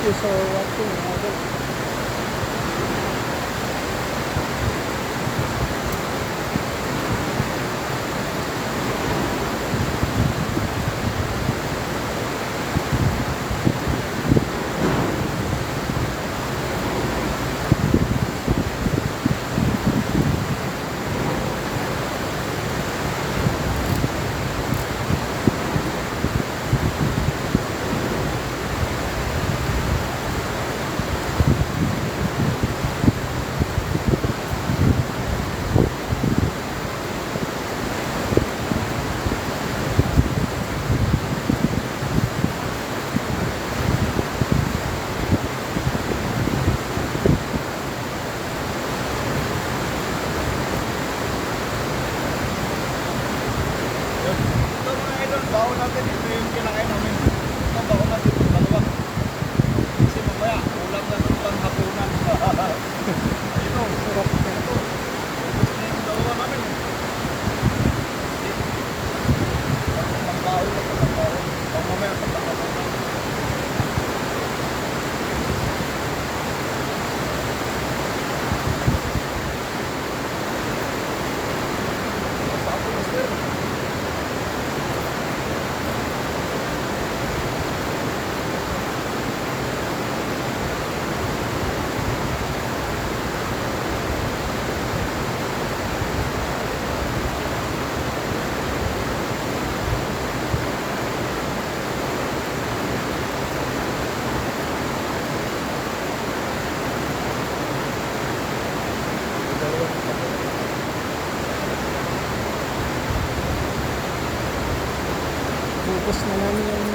you for watching, mga idol. Baon natin, ito yung kinakain namin. Ito, baon natin yung dalawa. Kasi mamaya, ulam na ito pang hapunan. Ito, Sarap na. ito. Ubus na yung dalawa namin. Pang-baon na ito, pang-baon. Pang mamaya, pang-baon. Focus na namin yung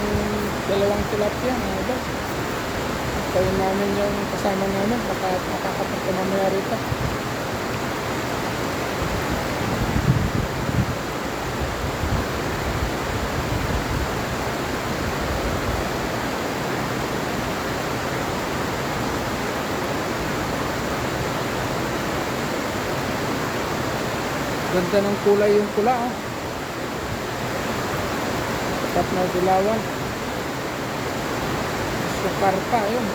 dalawang tilapia, mga idol. Tayo namin yung kasama namin, baka makakapunta mamaya rito. Ganda ng kulay yung pula, oh. Sarap na dilawan. Sukar pa, yun.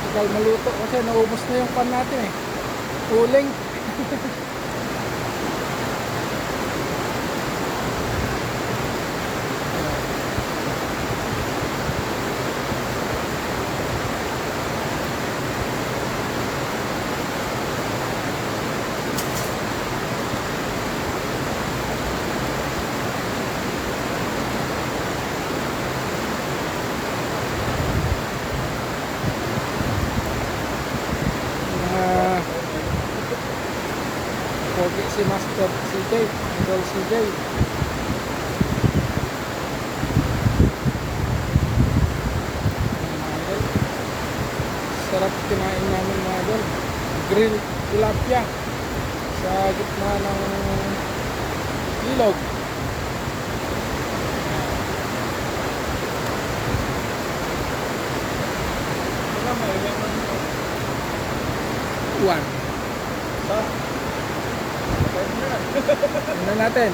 Tagal maluto kasi naubos na yung pan natin eh. Uling. Pogi si Master CJ, Idol CJ. Sarap kinain namin, mga idol. Grill tilapia sa gitna ng ilog. Wala, may ilang naman. One. Sa? Pwede na. Tingnan natin.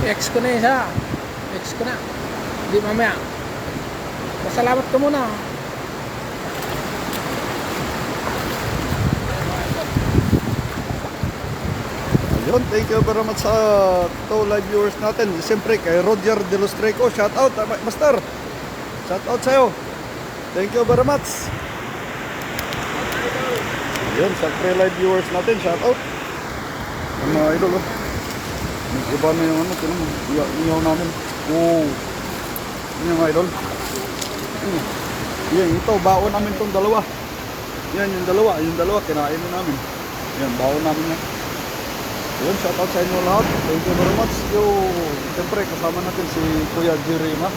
X ko na isa. X ko na. Hindi mamaya. Pasalamat ka muna. Ayun, thank you very much sa live viewers natin. Siyempre kay Roger De Los Treco, shout out Master. Shout out sa'yo. Thank you very much. Yun, sa pre-live viewers natin, shout out. Ang mga idol, oh. Iba na yung ano, tinan mo, iyaw namin. Oh. Yan yung mga idol. Yan, ito, baon namin itong dalawa. Yan, yung dalawa, kinain na namin. Yan, baon namin yan. Yun, shout out sa inyo lahat. Thank you very much. Siyempre, kasama natin si Kuya Jerry na.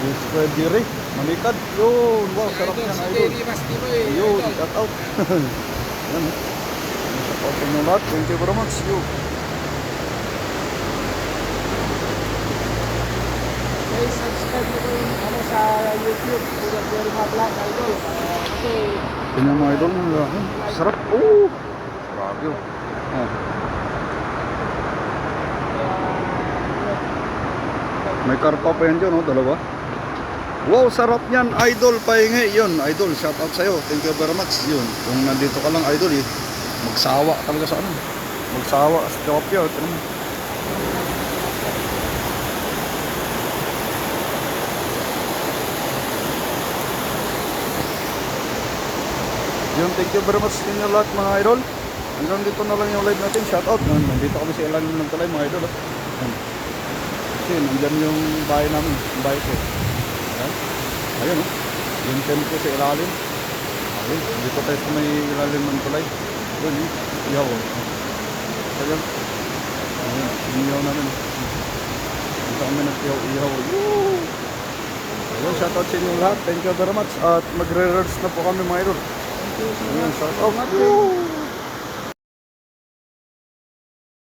Yes, Kuya Jerry, malikad. Yun, wow, sarap yan, idol. Yun, shout out. Yan, shout out sa inyo lahat. Thank you very much. Yun. Guys, subscribe mo ko yung ano sa YouTube. Kuya Jerry Vlog, idol. Kasi Yan yung mga idol. Sarap. Oh, grabe. Oh. May karpa pa yan dyan, oh, dalawa. Wow, sarap yan, idol, pahingi. Yun, idol, shout out sa'yo. Thank you very much. Yun, kung nandito ka lang, idol, eh, magsawa talaga sa ano. Magsawa sa tilapia. Ito naman. Yun, thank you very much sa inyo lahat, mga idol. Hanggang dito na lang yung live natin. Shout out. Nandito kami sa ilalim ng talay, mga idol. Yan. Kasi nandyan yung bahay namin, yung bahay ko. Yan. Ayun, oh. Yung tent ko sa ilalim. Ayun, dito tayo sa may ilalim ng tulay. Yun, iyaw. Ayun. Ayun, iniyaw namin. Dito kami nag-iyaw. Woo! Ayun, shoutout sa inyo lahat. Thank you very much. At magre-rehearse na po kami, mga idol. Ayun, shoutout. Woo!